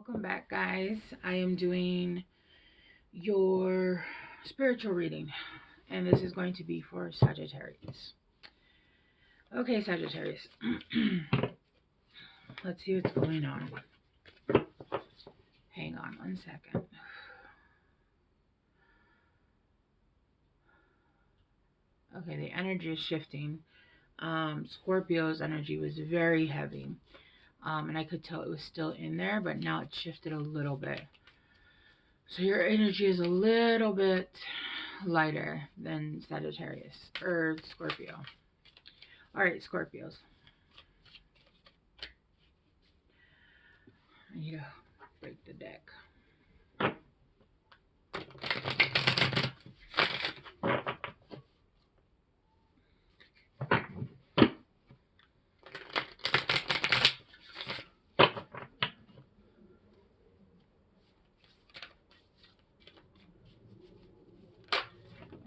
Welcome back, guys. I am doing your spiritual reading, and this is going to be for Sagittarius. Okay, Sagittarius. Let's see what's going on. Hang on one second. Okay, the energy is shifting. Scorpio's energy was very heavy, and I could tell it was still in there, but now it shifted a little bit. So your energy is a little bit lighter than Sagittarius or Scorpio. All right, Scorpios. I need to break the deck.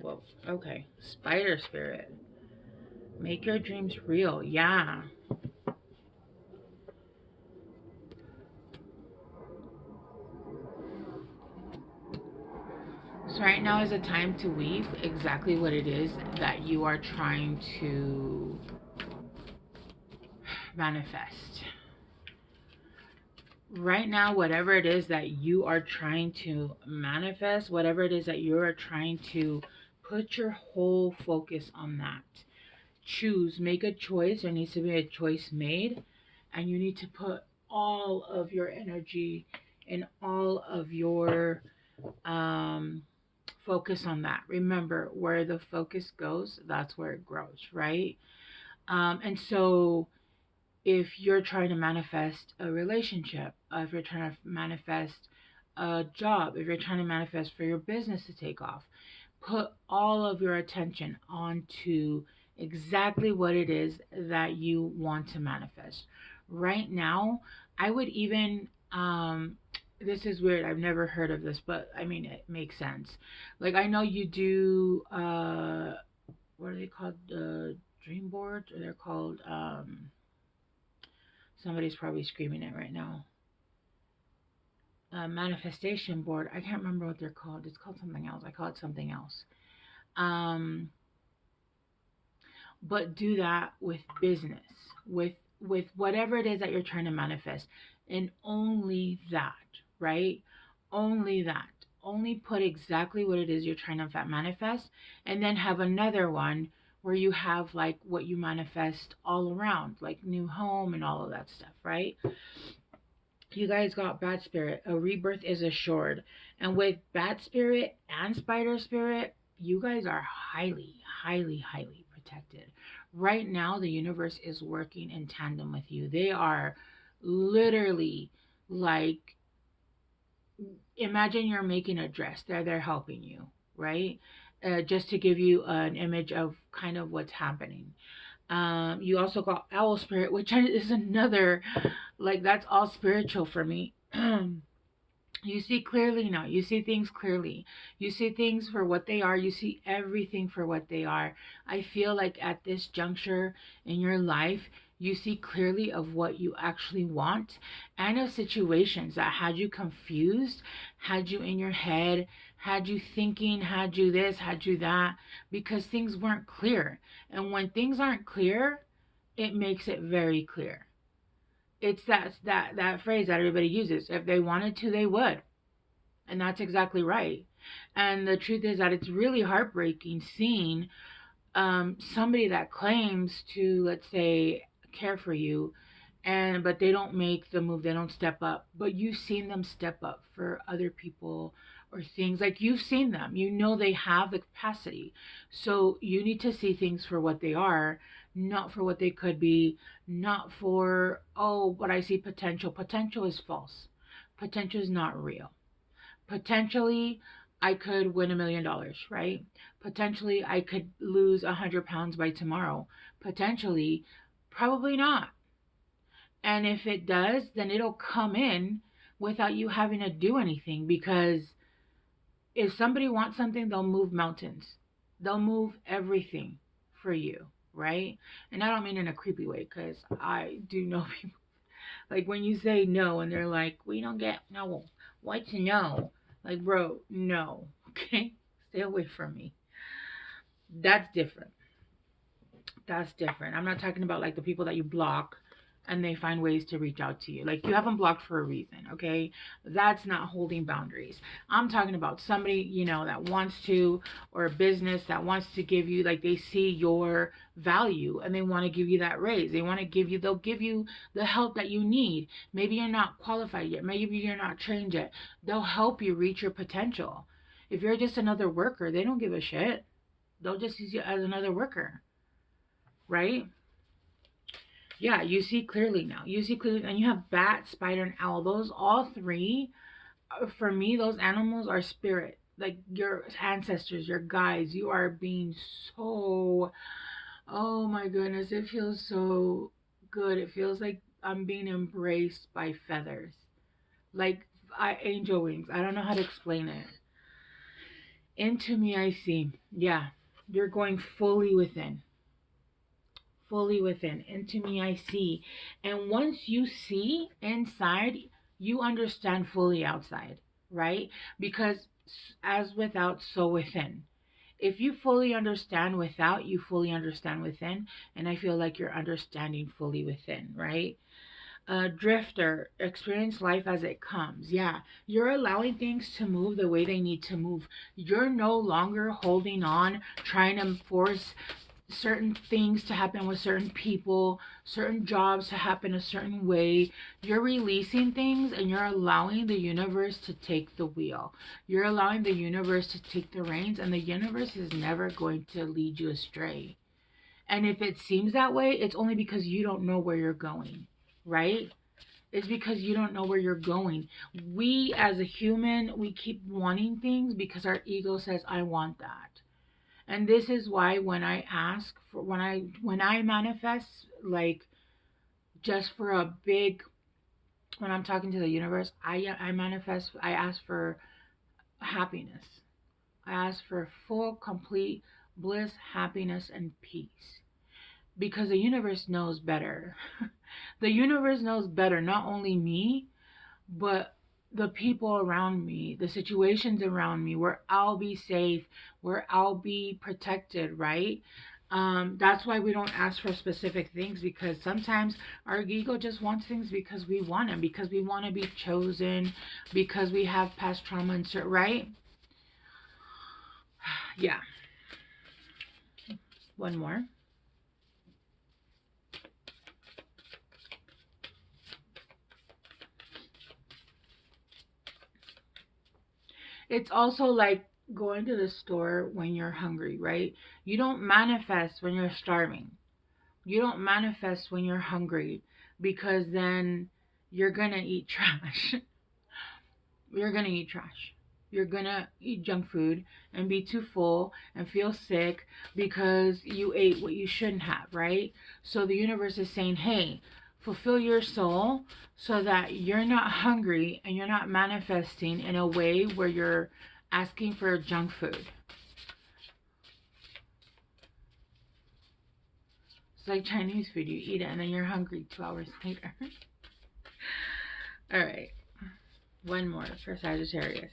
Whoa, okay. Spider spirit. Make your dreams real. Yeah. So right now is a time to weave exactly what it is that you are trying to manifest. Right now, whatever it is that you are trying to manifest, whatever it is that you are trying to put your whole focus on that. Choose, make a choice. There needs to be a choice made, and you need to put all of your energy and all of your focus on that. Remember, where the focus goes, that's where it grows, right? And so if you're trying to manifest a relationship, if you're trying to manifest a job, if you're trying to manifest for your business to take off, put all of your attention onto exactly what it is that you want to manifest. Right now, I would even, this is weird, I've never heard of this, but I mean, it makes sense. Like, I know you do, what are they called? Dream boards? Or they're called, somebody's probably screaming it right now. Manifestation board. I can't remember what they're called. It's called something else. I call it something else. But do that with business, with whatever it is that you're trying to manifest, and only that, right? Only that. Only put exactly what it is you're trying to manifest, and then have another one where you have like what you manifest all around, like new home and all of that stuff, right? You guys got Bat Spirit. A rebirth is assured. And with Bat Spirit and Spider Spirit, you guys are highly, highly, highly protected. Right now, the universe is working in tandem with you. They are literally like, imagine you're making a dress. They're helping you, right? Just to give you an image of kind of what's happening. You also got Owl Spirit, which is another, like, that's all spiritual for me. You see clearly now. You see things clearly. You see things for what they are. You see everything for what they are. I feel like at this juncture in your life, you see clearly of what you actually want and of situations that had you confused, had you in your head, had you thinking, had you this, had you that, because things weren't clear. And when things aren't clear, it makes it very clear. It's that phrase that everybody uses. If they wanted to, they would. And that's exactly right. And the truth is that it's really heartbreaking seeing somebody that claims to, let's say, care for you, and but they don't make the move, they don't step up. But you've seen them step up for other people or things. Like, you've seen them, you know they have the capacity. So you need to see things for what they are, not for what they could be, not for, oh, but I see potential. Potential is false. Potential is not real. Potentially, I could win $1 million, right? Potentially, I could lose 100 pounds by tomorrow. Potentially, probably not. And if it does, then it'll come in without you having to do anything, because if somebody wants something, they'll move mountains. They'll move everything for you, right? And I don't mean in a creepy way, because I do know people Like when you say no and they're like, we don't get no. What's no? Like, bro, no. Okay? Stay away from me. That's different. That's different. I'm not talking about like the people that you block and they find ways to reach out to you. Like you have them blocked for a reason, okay? That's not holding boundaries. I'm talking about somebody, that wants to, or a business that wants to give you, like they see your value and they want to give you that raise. They want to give you, they'll give you the help that you need. Maybe you're not qualified yet. Maybe you're not trained yet. They'll help you reach your potential. If you're just another worker, they don't give a shit. They'll just use you as another worker, right? Yeah, you see clearly now. You see clearly, and you have bat, spider, and owl. Those all three, for me, those animals are spirit. Like your ancestors, your guides. You are being so. Oh my goodness, it feels so good. It feels like I'm being embraced by feathers, like angel wings. I don't know how to explain it. Into me, I see. Yeah, you're going fully within, fully within. Into me I see. And once you see inside, you understand fully outside, right? Because as without, so within. If you fully understand without, you fully understand within. And I feel like you're understanding fully within, right? Drifter, experience life as it comes. Yeah, you're allowing things to move the way they need to move. You're no longer holding on, trying to force certain things to happen with certain people, certain jobs to happen a certain way. You're releasing things and you're allowing the universe to take the wheel. You're allowing the universe to take the reins, and the universe is never going to lead you astray. And if it seems that way, it's only because you don't know where you're going, right? It's because you don't know where you're going. We as a human, we keep wanting things because our ego says, I want that. And this is why when I ask for, when I manifest, like just for a big, when I'm talking to the universe, I manifest, I ask for happiness. I ask for full, complete bliss, happiness, and peace, because the universe knows better. The universe knows better, not only me, but the people around me, the situations around me, where I'll be safe, where I'll be protected, right? That's why we don't ask for specific things, because sometimes our ego just wants things because we want them, because we want to be chosen, because we have past trauma and right? Yeah. One more. It's also like going to the store when you're hungry, right? You don't manifest when you're starving. You don't manifest when you're hungry, because then you're gonna eat trash. You're gonna eat trash. You're gonna eat junk food and be too full and feel sick because you ate what you shouldn't have, right? So the universe is saying, hey, fulfill your soul so that you're not hungry and you're not manifesting in a way where you're asking for junk food. It's like Chinese food. You eat it and then you're hungry 2 hours later. All right. One more for Sagittarius.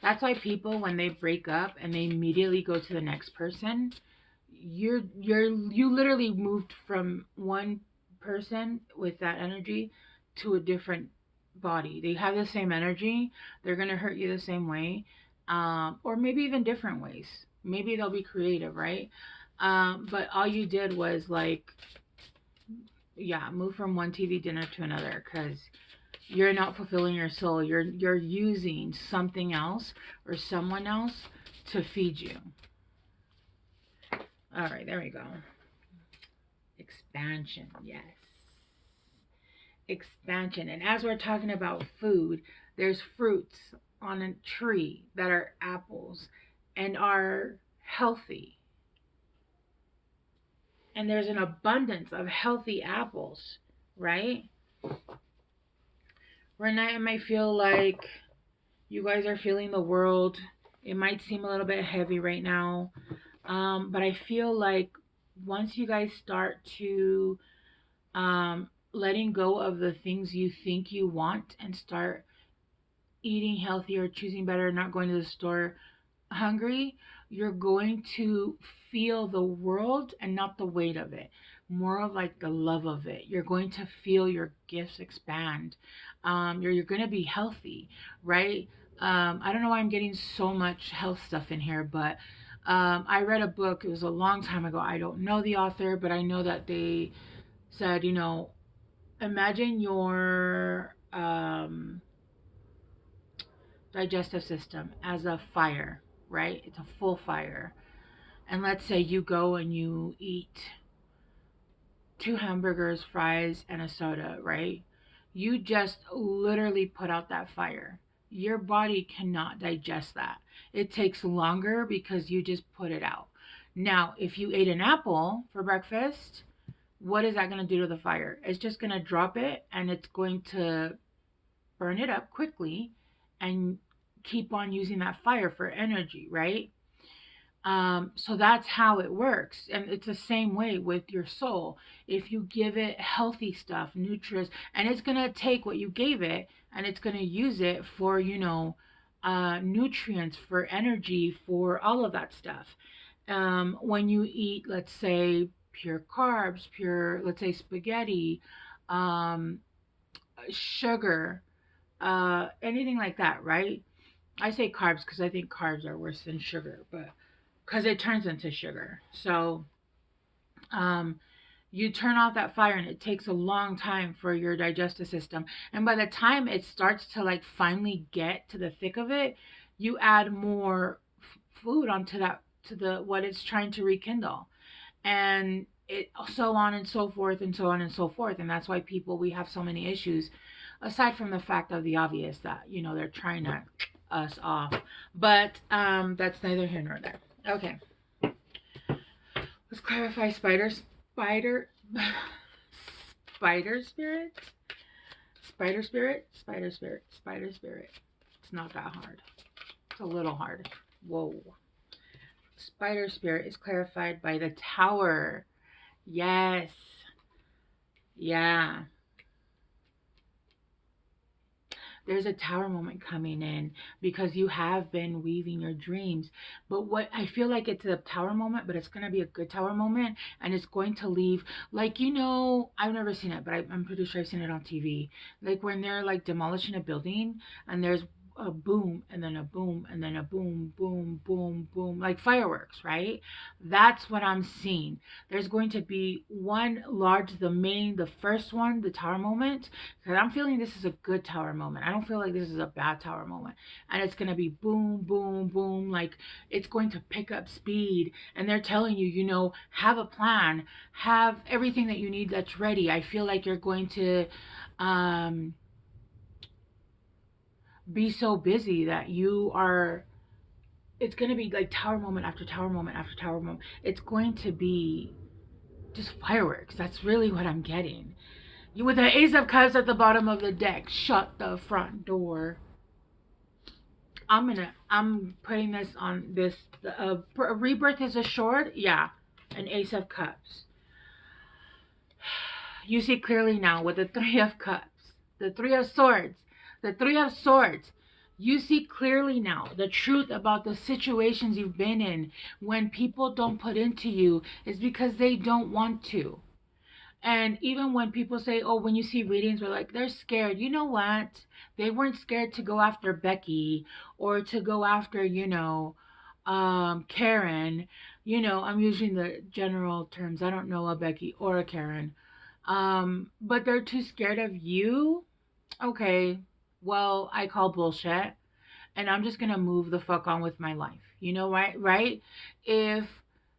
That's why people, when they break up and they immediately go to the next person, you literally moved from one person with that energy to a different body. They have the same energy. They're gonna hurt you the same way, or maybe even different ways. Maybe they'll be creative, right? But all you did was like, yeah, move from one TV dinner to another, because you're not fulfilling your soul. You're using something else or someone else to feed you. All right, there we go. Expansion, yes. Expansion. And as we're talking about food, there's fruits on a tree that are apples and are healthy. And there's an abundance of healthy apples, right? Renee, I might feel like You guys are feeling the world. It might seem a little bit heavy right now, but I feel like once you guys start to letting go of the things you think you want and start eating healthier, choosing better, not going to the store hungry, you're going to feel the world and not the weight of it. More of like the love of it. You're going to feel your gifts expand. You're going to be healthy, right? I don't know why I'm getting so much health stuff in here, but I read a book. It was a long time ago. I don't know the author, but I know that they said, imagine your digestive system as a fire, right? It's a full fire. And let's say you go and you eat two hamburgers, fries, and a soda, right? You just literally put out that fire. Your body cannot digest that. It takes longer because you just put it out. Now, if you ate an apple for breakfast, what is that going to do to the fire? It's just going to drop it and it's going to burn it up quickly and keep on using that fire for energy, right? So that's how it works. And it's the same way with your soul. If you give it healthy stuff, nutrients, and it's going to take what you gave it and it's going to use it for, nutrients, for energy, for all of that stuff. When you eat, let's say, pure carbs, pure, let's say, spaghetti, um, sugar, anything like that, right? I say carbs because I think carbs are worse than sugar, but because it turns into sugar. So um, you turn off that fire, and it takes a long time for your digestive system. And by the time it starts to like finally get to the thick of it, you add more food onto that to the what it's trying to rekindle, and it so on and so forth and so on and so forth. And that's why we have so many issues, aside from the fact of the obvious that they're trying to us off. But that's neither here nor there. Okay, let's clarify spider spider spirit, spider spirit. It's not that hard. It's a little hard. Whoa. Spider spirit is clarified by the tower. Yes. Yeah. There's a tower moment coming in because you have been weaving your dreams. But what I feel like, it's a tower moment, but it's going to be a good tower moment. And it's going to leave, like, I've never seen it, but I'm pretty sure I've seen it on TV. Like when they're like demolishing a building and there's a boom and then a boom and then a boom, boom, boom, boom, like fireworks, right? That's what I'm seeing. There's going to be one large, the first one, the tower moment, because I'm feeling this is a good tower moment. I don't feel like this is a bad tower moment. And it's going to be boom, boom, boom. Like it's going to pick up speed. And they're telling you, have a plan, have everything that you need that's ready. I feel like you're going to be so busy that it's going to be like tower moment after tower moment after tower moment. It's going to be just fireworks. That's really what I'm getting. With the Ace of Cups at the bottom of the deck, shut the front door. I'm putting this on this. Rebirth is assured. Yeah, an Ace of Cups. You see clearly now with the Three of Cups, the Three of Swords, the Three of Swords. You see clearly now the truth about the situations you've been in. When people don't put into you, is because they don't want to. And even when people say, oh, when you see readings, we're like, they're scared. You know what? They weren't scared to go after Becky or to go after, Karen. I'm using the general terms. I don't know a Becky or a Karen. But they're too scared of you. Okay. Well, I call bullshit, and I'm just gonna move the fuck on with my life. Right? Right? If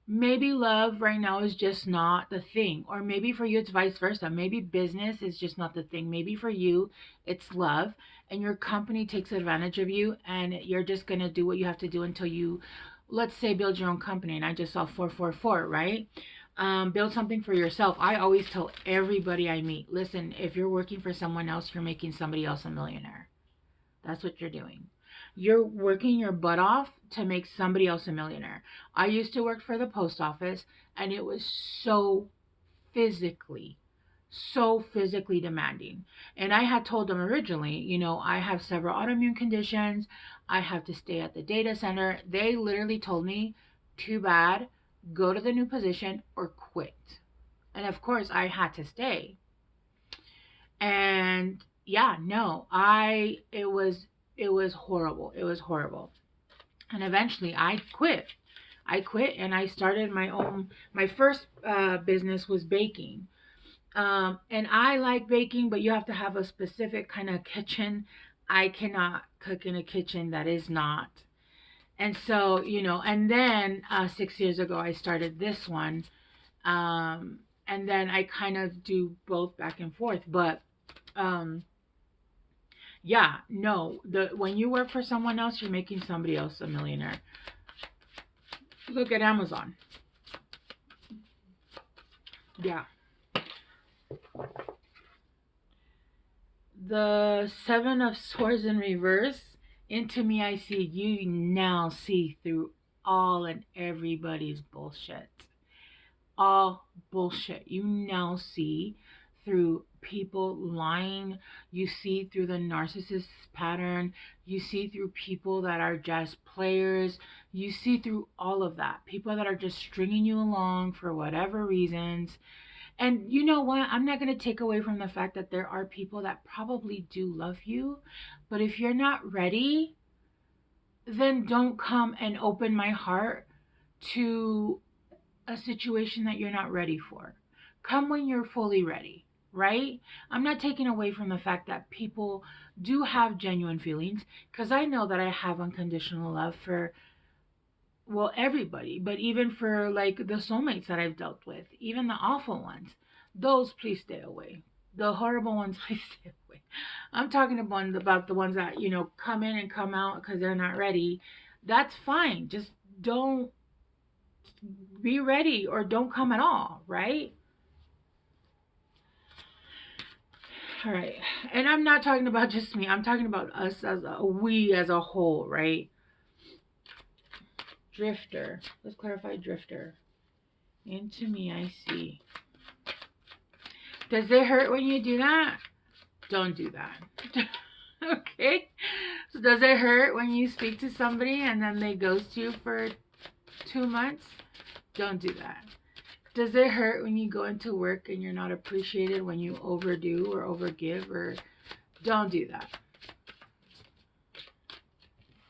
maybe love right now is just not the thing, or maybe for you it's vice versa. Maybe business is just not the thing. Maybe for you it's love, and your company takes advantage of you, and you're just gonna do what you have to do until you, let's say, build your own company. And I just saw 444, right? Build something for yourself. I always tell everybody I meet, listen, if you're working for someone else, you're making somebody else a millionaire. That's what you're doing. You're working your butt off to make somebody else a millionaire. I used to work for the post office, and it was physically so physically demanding. And I had told them originally, I have several autoimmune conditions. I have to stay at the data center. They literally told me, too bad, go to the new position or quit. And of course, I had to stay. And yeah, no, it was horrible. It was horrible. And eventually I quit. I quit and I started my first business was baking. And I like baking, but you have to have a specific kind of kitchen. I cannot cook in a kitchen that is not. And so, and then 6 years ago, I started this one. And then I kind of do both back and forth. But um, yeah, no, when you work for someone else, you're making somebody else a millionaire. Look at Amazon. Yeah. The Seven of Swords in reverse. Into me, I see you now see through all and everybody's bullshit. All bullshit. You now see through people lying. You see through the narcissist pattern. You see through people that are just players. You see through all of that. People that are just stringing you along for whatever reasons. And you know what? I'm not going to take away from the fact that there are people that probably do love you. But if you're not ready, then don't come and open my heart to a situation that you're not ready for. Come when you're fully ready, right? I'm not taking away from the fact that people do have genuine feelings, because I know that I have unconditional love for, well, everybody, but even for like the soulmates that I've dealt with, even the awful ones, those please stay away. The horrible ones, please stay away. I'm talking about the ones that, come in and come out because they're not ready. That's fine. Just don't be ready or don't come at all, right? All right. And I'm not talking about just me. I'm talking about us we as a whole, right? Drifter. Let's clarify drifter. Into me, I see. Does it hurt when you do that? Don't do that. Okay? So does it hurt when you speak to somebody and then they ghost you for 2 months? Don't do that. Does it hurt when you go into work and you're not appreciated when you overdo or overgive? Or don't do that.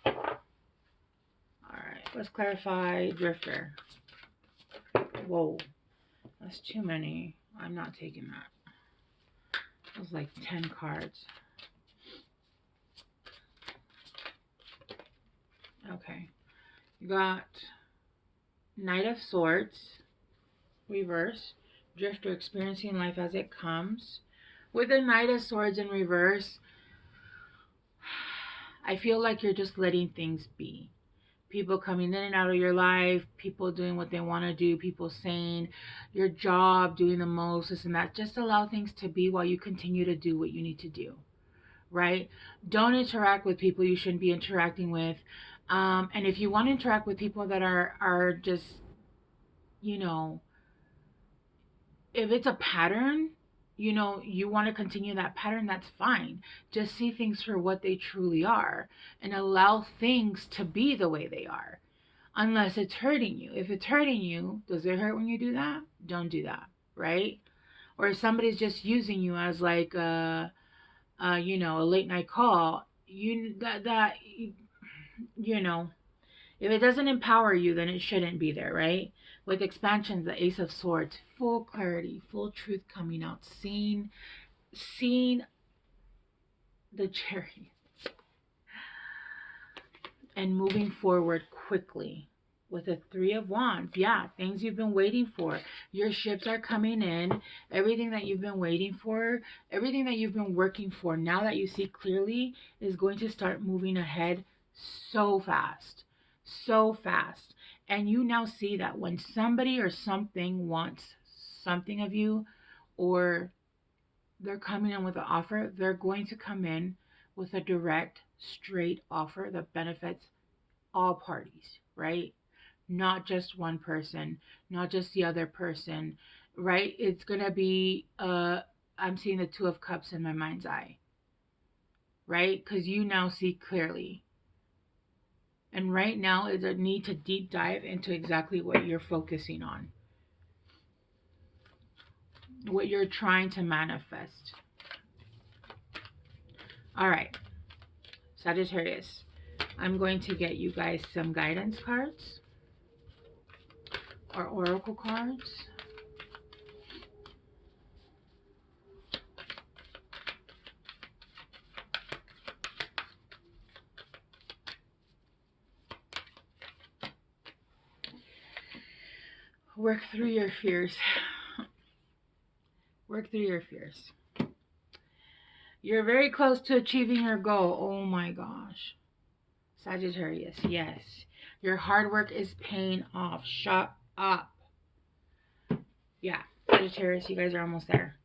Alright, let's clarify drifter. Whoa, that's too many. I'm not taking that. That was like 10 cards. Okay. You got Knight of Swords, reverse. Drifter, experiencing life as it comes. With the Knight of Swords in reverse, I feel like you're just letting things be. People coming in and out of your life, people doing what they want to do, people saying your job, doing the most, this and that. Just allow things to be while you continue to do what you need to do, right? Don't interact with people you shouldn't be interacting with. And if you want to interact with people that are just, if it's a pattern, you want to continue that pattern, that's fine. Just see things for what they truly are and allow things to be the way they are, unless it's hurting you. If it's hurting you, does it hurt when you do that? Don't do that, right? Or if somebody's just using you as like a late night call, if it doesn't empower you, then it shouldn't be there, right? With expansions, the Ace of Swords, full clarity, full truth coming out, seeing the cherry and moving forward quickly. With a Three of Wands, yeah, things you've been waiting for. Your ships are coming in. Everything that you've been waiting for, everything that you've been working for, now that you see clearly, is going to start moving ahead so fast. So fast. And you now see that when somebody or something wants something of you, or they're coming in with an offer, they're going to come in with a direct, straight offer that benefits all parties, right? Not just one person, not just the other person, right? It's going to be, I'm seeing the Two of Cups in my mind's eye, right? Because you now see clearly. And right now is a need to deep dive into exactly what you're focusing on, what you're trying to manifest. All right, Sagittarius, I'm going to get you guys some guidance cards or oracle cards. Work through your fears. Work through your fears. You're very close to achieving your goal. Oh my gosh. Sagittarius, yes. Your hard work is paying off. Shut up. Yeah, Sagittarius, you guys are almost there.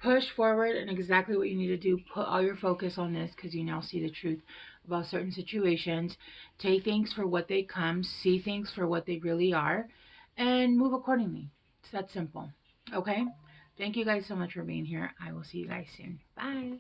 Push forward and exactly what you need to do. Put all your focus on this because you now see the truth about certain situations. Take things for what they come. See things for what they really are. And move accordingly. It's that simple. Okay? Thank you guys so much for being here. I will see you guys soon. Bye.